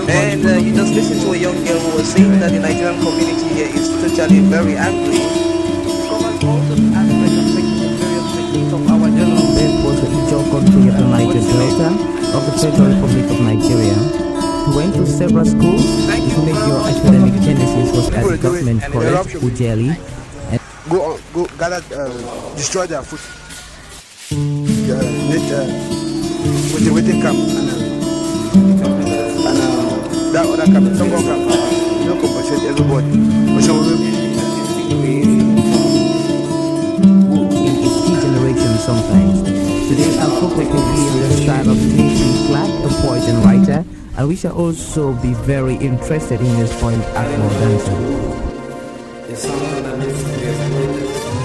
And you just listen to a young girl who was saying that the Nigerian community here is totally very angry. It covers all the aspects and various techniques of our general. Was the Ijaw country of the Niger Delta of the Federal Republic of Nigeria. He went to several schools. His major academic genesis was at the government college, Ujeli. Go gather, destroy their food. With the waiting camp and that other camp, some more camp. You don't compensate everybody. In its key generation sometimes. Today our focus will be on the style of K.C. Clark, a poet and writer, and we shall also be very interested in his point Akmo dancer.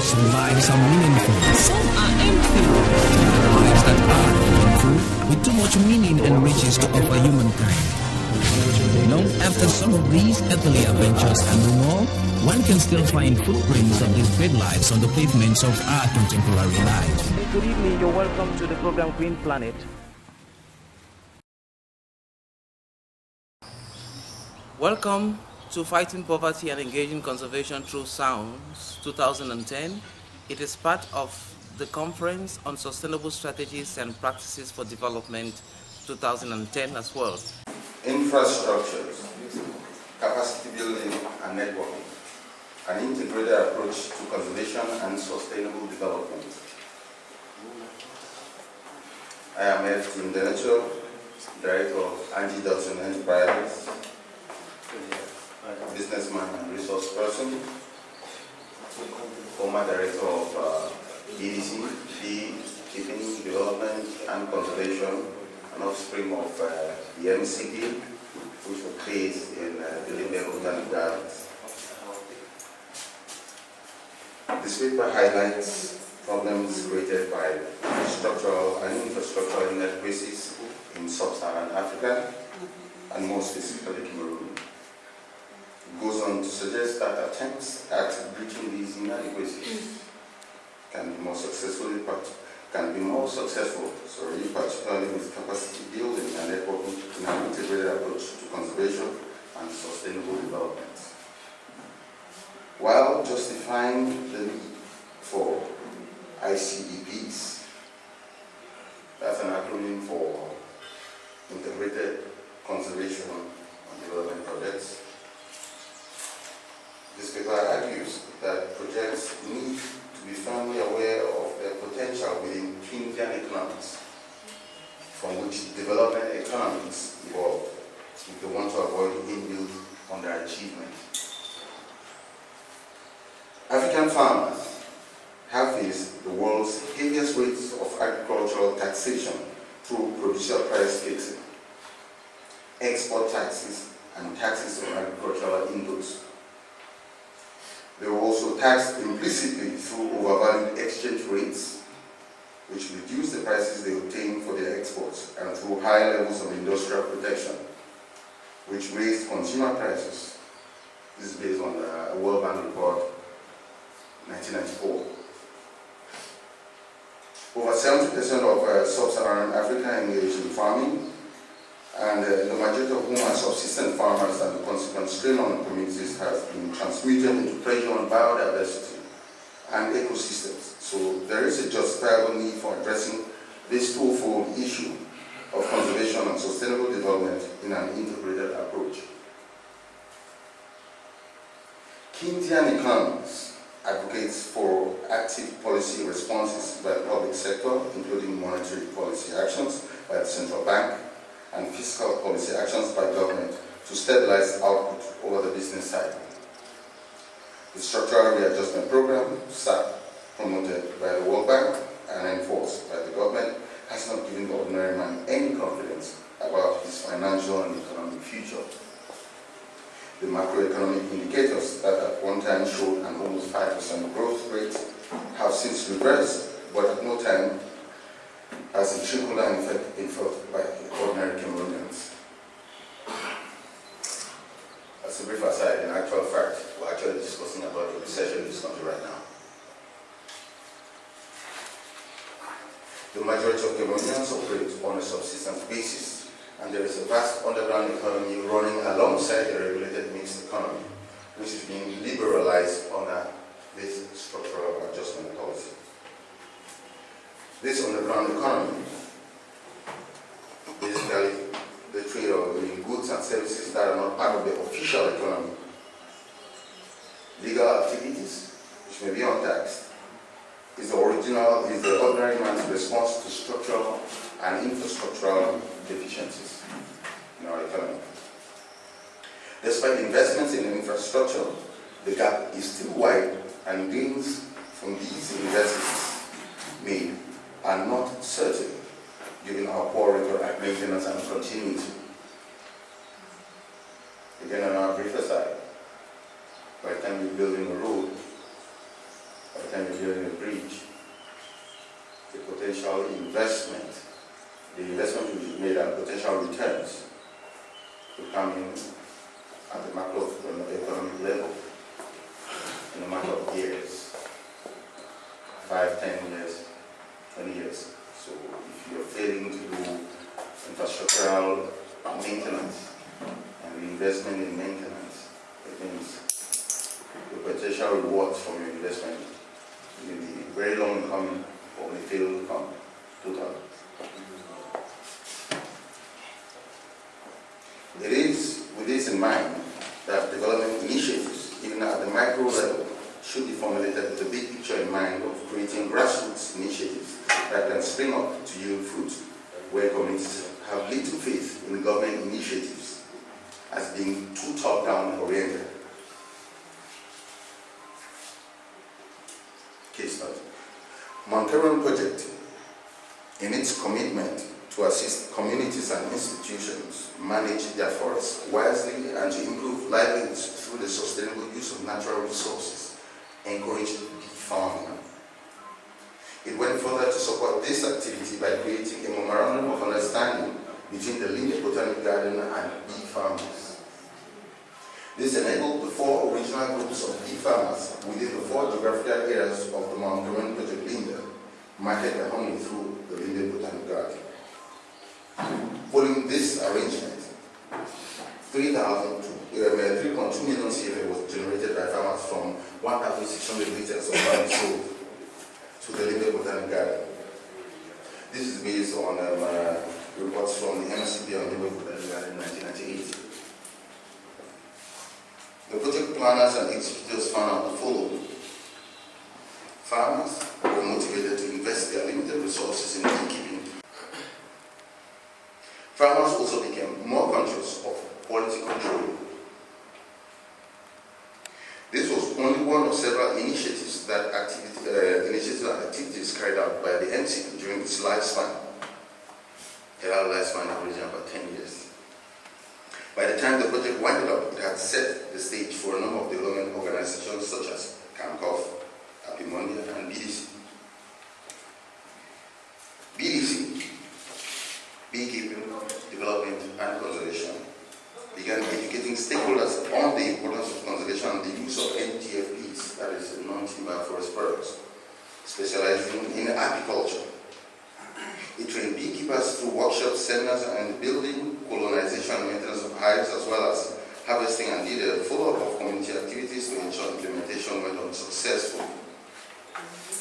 Some lives are meaningful, some are empty. Lives that are meaningful, with too much meaning and riches to offer humankind. Long after some of these earthly adventures and no more, one can still find footprints of these great lives on the pavements of our contemporary life. Good evening, you're welcome to the program Green Planet. Welcome to Fighting Poverty and Engaging Conservation Through Sounds 2010. It is part of the Conference on Sustainable Strategies and Practices for Development 2010 as well. Infrastructures, capacity building and networking, an integrated approach to conservation and sustainable development. I am Ed Timdenecho, Director of Angie Dodson Enterprises, businessman and resource person, former director of EDC, Keeping Development and Conservation, an offspring of the MCP, which was based in Bilimbe Botanic Gardens. This paper highlights problems created by structural and infrastructural inadequacies in sub-Saharan Africa, and more specifically Cameroon. It goes on to suggest that attempts at breaching these inadequacies can be more successful, particularly with capacity building and networking in an integrated approach to conservation and sustainable development. While justifying the need for ICDPs, that's an acronym for Integrated Conservation and Development Projects, this paper argues that projects need to be firmly aware of their potential within Keynesian economics, from which development economics evolved, if they want to avoid inbuilt underachievement. African farmers have faced the world's heaviest rates of agricultural taxation through producer price fixing, export taxes, and taxes on agricultural inputs. They were also taxed implicitly through overvalued exchange rates, which reduced the prices they obtained for their exports, and through high levels of industrial protection, which raised consumer prices. This is based on the World Bank report 1994. Over 70% of sub-Saharan Africa engage in farming, and the majority of whom are subsistent farmers, and the consequent strain on communities has been transmuted into pressure on biodiversity and ecosystems. So there is a justifiable need for addressing this twofold issue of conservation and sustainable development in an integrated approach. Keynesian economics advocates for active policy responses by the public sector, including monetary policy actions by the central bank and fiscal policy actions by government to stabilize output over the business cycle. The Structural Readjustment Program, SAP, promoted by the World Bank and enforced by the government, has not given the ordinary man any confidence about his financial and economic future. The macroeconomic indicators that at one time showed an almost 5% growth rate have since reversed, but at no time has a trickle-down effect been felt by ordinary Cameroonians. As a brief aside, in actual fact, we're actually discussing about the recession in this country right now. The majority of Cameroonians operate on a subsistence basis, and and there is a vast underground economy running alongside the regulated mixed economy, which is being liberalized under this structural adjustment policy. This underground economy, basically the trade of goods and services that are not part of the official economy, legal activities, which may be untaxed, is the ordinary man's response to structural and infrastructural deficiencies in our economy. Despite investments in infrastructure, the gap is still wide, and gains from these investments made are not certain given our poor record at maintenance and continuity. Again, on our briefer side, by the time you're building a road, by the time you're building a bridge, the potential investment, the investment will be made and potential returns will come in at the macroeconomic level in a matter of years, 5, 10 years, 20 years. So if you're failing to do infrastructural maintenance and investment in maintenance, it means the potential rewards from your investment may be very long coming or may fail to come totally. It is with this in mind that development initiatives, even at the micro level, should be formulated with the big picture in mind of creating grassroots initiatives that can spring up to yield fruit, where communities have little faith in government initiatives as being too top-down oriented. Case study. Monteron Project, in its commitment to assist communities and institutions manage their forests wisely and to improve livelihoods through the sustainable use of natural resources, encouraged bee farming. It went further to support this activity by creating a memorandum of understanding between the Linde Botanic Garden and bee farmers. This enabled the 4 original groups of bee farmers within the 4 geographical areas of the Mount Cameroon Project Linde market their honey through the Linde Botanic Garden. Following this arrangement, 3.2 million CFA was generated by farmers from 1,600 liters of honey sold to the Linde Botanic Garden. This is based on reports from the MCB on the Linde Botanic Garden in 1998. The project planners and executors found out the following. Farmers were motivated to invest their limited resources in beekeeping. Farmers also became more conscious of quality control. This was only one of several initiatives and activities carried out by the NCP during its lifespan. It had a lifespan averaging about 10 years. By the time the project winded up, it had set the stage for a number of development organizations such as CAMCOF, Apimondia, and BDC. BDC, Beekeeping, Development, and Conservation, began educating stakeholders on the importance of conservation and the use of NTFPs, that is non-timber forest products, specializing in apiculture. It trained beekeepers through workshops, seminars, and building, colonization, and maintenance of hives, as well as harvesting, and did a follow-up of community activities to ensure implementation went on successfully.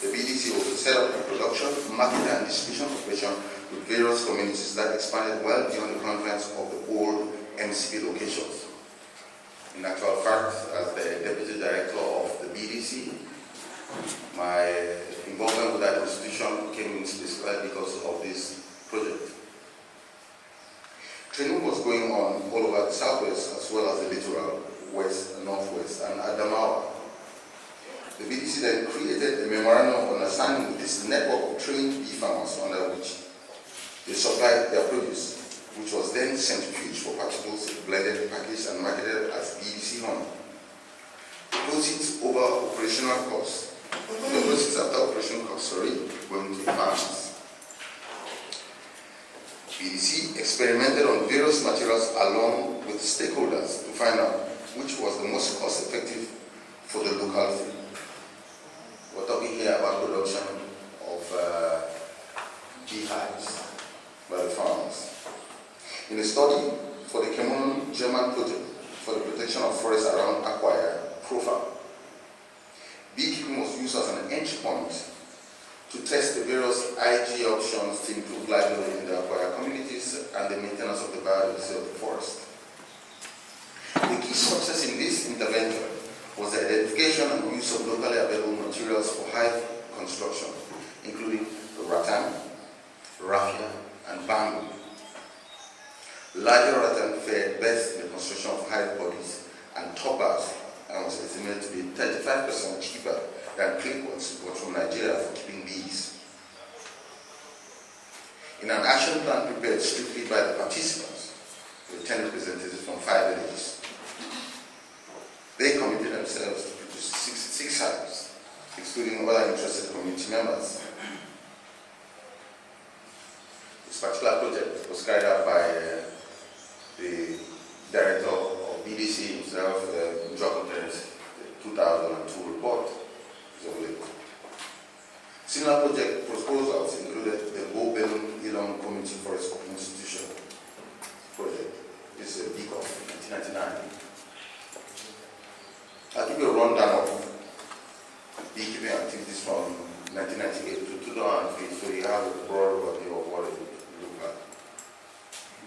The BDC also set up a production, market, and distribution operation with various communities that expanded well beyond the confines of the old MCP locations. In actual fact, as the Deputy Director of the BDC, my involvement with that institution came in specifically because of this project. Training was going on all over the southwest as well as the littoral, west and northwest, and Adamawa. The BDC then created a memorandum of understanding with this network of trained bee farmers under which they supplied their produce, which was then centrifuged for particles, blended, packaged, and marketed as BDC honey. The proceeds over operational costs, the proceeds after operation costs, going to the farmers. BDC experimented on various materials along with stakeholders to find out which was the most cost-effective for the locality. We're talking here about production of beehives by the farmers. In a study for the German project for the protection of forests around Acquire profile, beekeeping was used as an entry point to test the various IG options to improve livelihood in the Acquire communities and the maintenance of the biodiversity of the forest. The key success in this intervention was the identification and use of locally available materials for hive construction, including rattan, raffia, and bamboo. Larger rattan fared best in the construction of hive bodies and top bars, and was estimated to be 35% cheaper than clay pots brought from Nigeria for keeping bees. In an action plan prepared strictly by the participants, with 10 representatives from 5 villages, they committed themselves to produce 66 hives, excluding other interested community members. This particular project was carried out by the director of BDC himself, Jocon's 2002 report is available. Similar project proposals included the Bobelum Ilong Community Forest Institution project. This is a BCOF in 1999. I'll give you a rundown of beekeeping activities from 1998 to 2003, so you have a broad overview of what it looked like.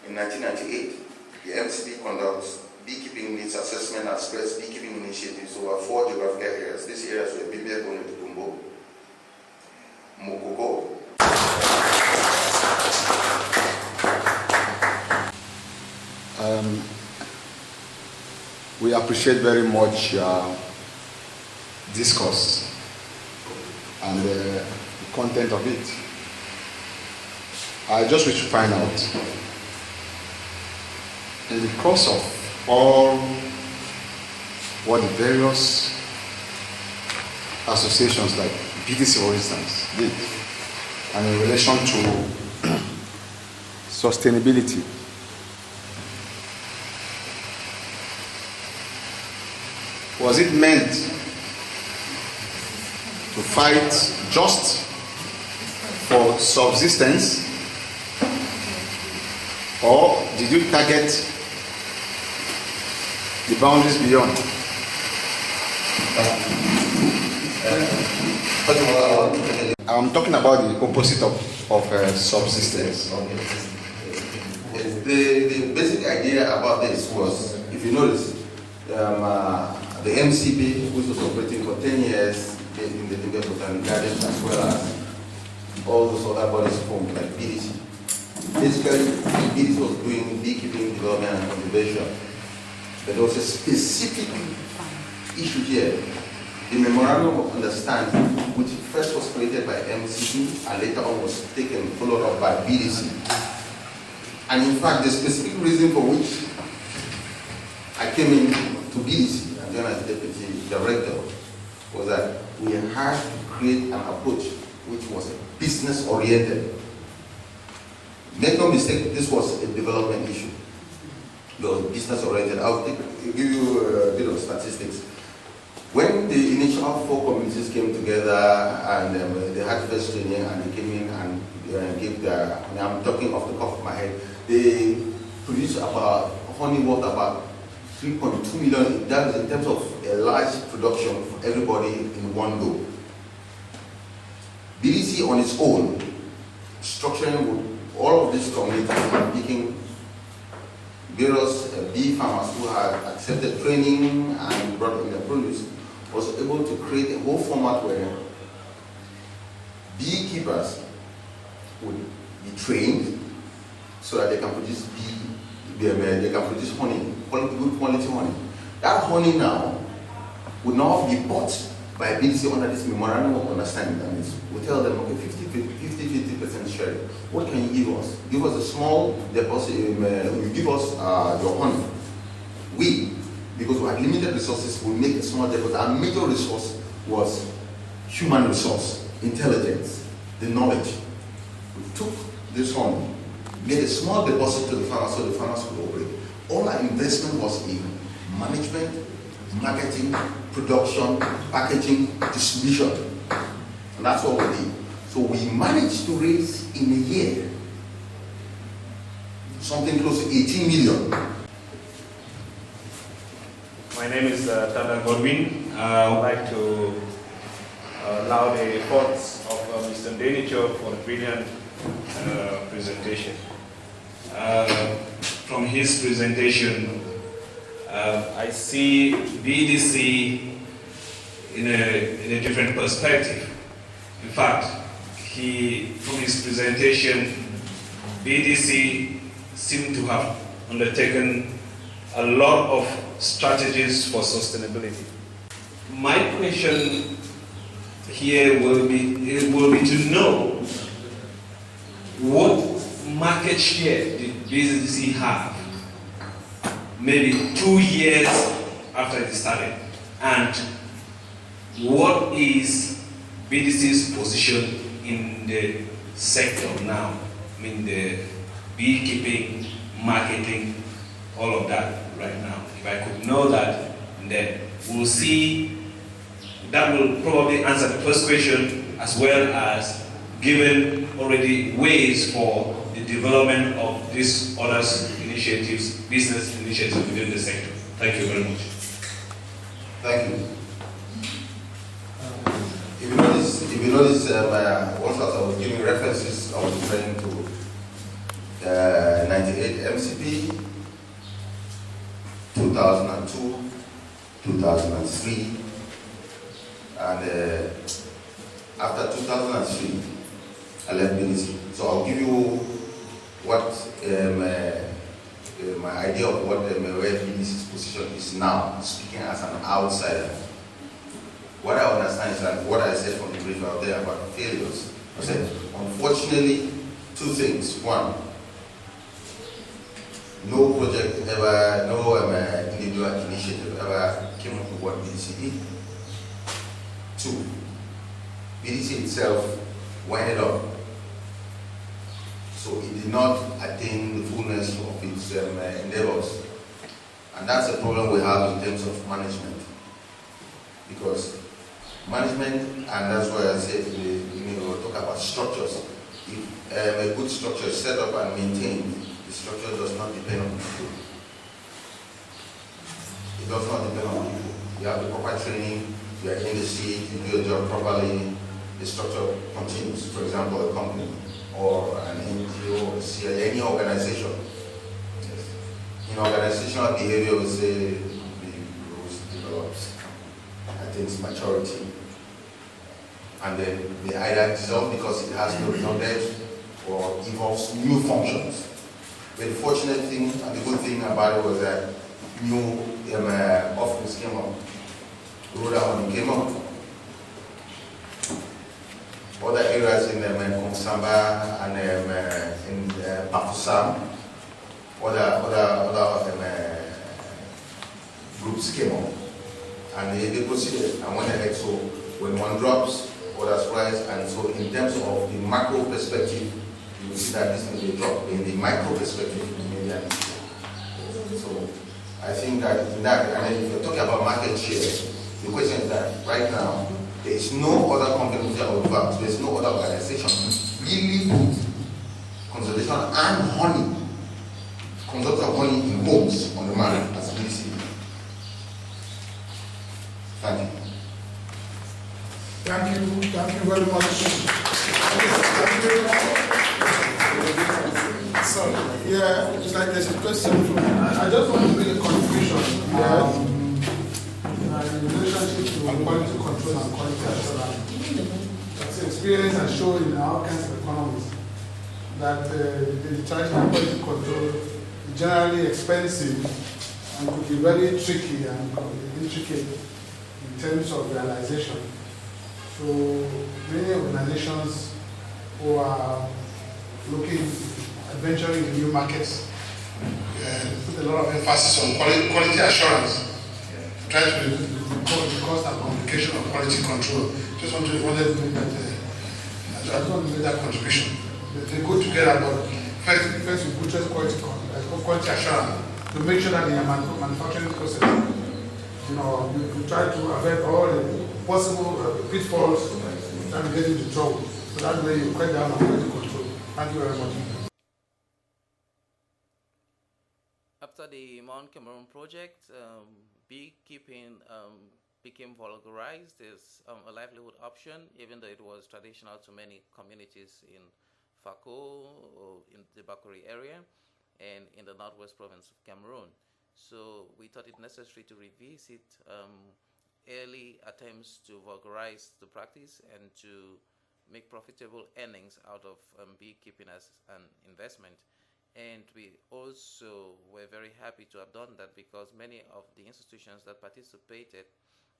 In 1998, the MCB conducts beekeeping needs assessment and spreads beekeeping initiatives over 4 geographical areas. These areas were Bibia Goni Tumbo, Mokoko, we appreciate very much discourse and the content of it. I just wish to find out, in the course of all what the various associations like BDC, for instance, did, and in relation to sustainability, was it meant to fight just for subsistence, or did you target the boundaries beyond? I'm talking about the opposite of subsistence. The basic idea about this was, if you notice, the MCB, which was operating for 10 years in the Libya Botanic Gardens, as well as all those other bodies formed like BDC. Basically, BDC was doing beekeeping, development, and conservation. But there was a specific issue here. The Memorandum of Understanding, which first was created by MCB and later on was taken, followed up by BDC. And in fact, the specific reason for which I came in to BDC and then as deputy director was that we had to create an approach which was business oriented. Make no mistake, this was a development issue. It was business oriented. I'll give you a bit of statistics. When the initial 4 communities came together and they had first training and they came in and gave their, I'm talking off the top of my head, they produced about honey worth about 3.2 million. That is in terms of a large production for everybody in one go. BDC on its own, structuring with all of these communities and picking various bee farmers who had accepted training and brought in their produce, was able to create a whole format where beekeepers would be trained so that they can produce they can produce honey, good quality honey. That honey now would now be bought by BDC under this memorandum of understanding. And we tell them, okay, 50% share. What can you give us? Give us a small deposit, you give us your honey. We, because we had limited resources, we make a small deposit. Our major resource was human resource, intelligence, the knowledge. We took this honey, made a small deposit to the farmers so the farmers could operate. All our investment was in management, marketing, production, packaging, distribution. And that's what we did. So we managed to raise in a year something close to 18 million. My name is Tanda Godwin. I would like to allow the thoughts of Mr. Denicho for the brilliant presentation. From his presentation, I see BDC in a different perspective. In fact, from his presentation, BDC seemed to have undertaken a lot of strategies for sustainability. My question here will be to know what market share did BDC have maybe 2 years after it started, and what is BDC's position in the sector now? I mean, the beekeeping, marketing, all of that right now. If I could know that, then we'll see. That will probably answer the first question, as well as given already ways for the development of these other initiatives, business initiatives within the sector. Thank you very much. Thank you. If you notice, once I was giving references, I was referring to 98 MCP, 2002, 2003, and after 2003, I left BDC. So I'll give you what my idea of what where BDC's position is now, speaking as an outsider. What I understand is that what I said from the brief out there about failures, I said, unfortunately, two things. One, no project ever, no individual initiative ever came up with what BDC did. Two, BDC itself winded up. So it did not attain the fullness of its endeavors. And that's a problem we have in terms of management. Because management, and that's why I said we'll talk about structures. If a good structure is set up and maintained, the structure does not depend on people. It does not depend on people. You have the proper training, you are in the seat, you do your job properly, the structure continues. For example, a company or an NGO, or CI, any organization. Yes. In organizational behavior, we say the rules develops, attains maturity, and then they either dissolve because it has no knowledge or evolves new functions. But the fortunate thing and the good thing about it was that new offerings came up. Rural money came up. Other areas in Komsamba and in Pafusam, other groups came up. And they proceeded and went ahead. So when one drops, others rise. And so in terms of the macro perspective, you will see that this may be a drop. In the micro perspective, it may be an issue. So I think that in that, and then if you're talking about market share, the question is that right now, there is no other company that there is no other organization really put conservation and honey, consumption of honey in homes on the market as BDC. Thank you. Thank you very much. So, yeah, it's like there's a question from I just want to make a contribution in relationship to quality control and quality assurance. That's experience has shown in all kinds of economies that the traditional quality control is generally expensive and could be very tricky and intricate in terms of realization. So many organizations who are looking at venturing in new markets put a lot of emphasis on quality assurance. Try to reduce the cost and complication of quality control. Just wanted to make that. I just want to make that contribution. They go together, but first we buttress quality assurance to make sure that in your manufacturing process, you try to avoid all the possible pitfalls and get into trouble. So that way you cut down on quality control. Thank you very much. After the Mount Cameroon project, beekeeping became vulgarized as a livelihood option, even though it was traditional to many communities in Fako, or in the Bakuri area, and in the northwest province of Cameroon. So we thought it necessary to revisit early attempts to vulgarize the practice and to make profitable earnings out of beekeeping as an investment. And we also were very happy to have done that because many of the institutions that participated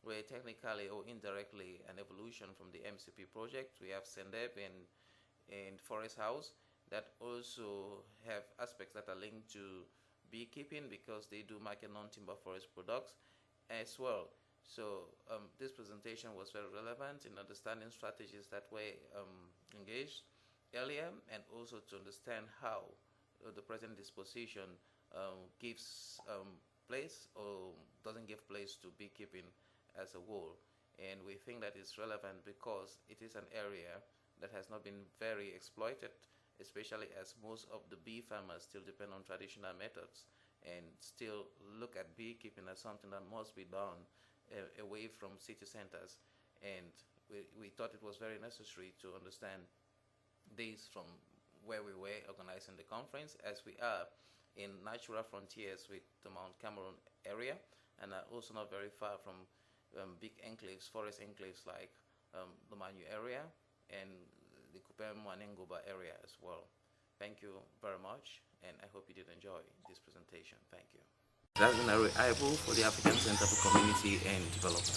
were technically or indirectly an evolution from the MCP project. We have Sendeb and Forest House that also have aspects that are linked to beekeeping because they do market non-timber forest products as well. So this presentation was very relevant in understanding strategies that were engaged earlier, and also to understand how the present disposition gives place or doesn't give place to beekeeping as a whole. And we think that it's relevant because it is an area that has not been very exploited, especially as most of the bee farmers still depend on traditional methods and still look at beekeeping as something that must be done away from city centers. And we thought it was very necessary to understand this from where we were organizing the conference, as we are in natural frontiers with the Mount Cameroon area, and are also not very far from big enclaves, forest enclaves like the Manu area and the Kupem Wanengoba area as well. Thank you very much, and I hope you did enjoy this presentation. Thank you. That's Arrey Ivo for the African Center for Community and Development.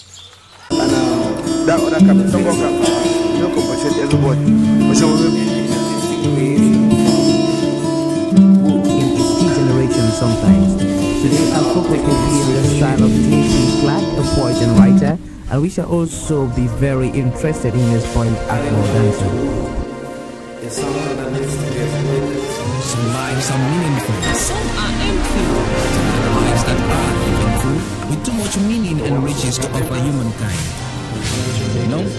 That other captain, don't go captain. You compensate everybody. In its key generation sometimes. Today our focus will be in the style of T.C. Clark, a poet and writer, and we shall also be very interested in his point Akmo dancer. It's something that needs to be exploited. Some lives are meaningful. Some are empty. There are lives that are meaningful, with too much meaning and riches to offer humankind.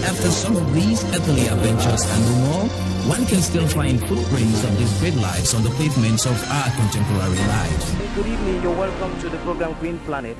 After some of these earthly adventures and more, one can still find footprints of these great lives on the pavements of our contemporary lives. Good evening, you're welcome to the program Green Planet.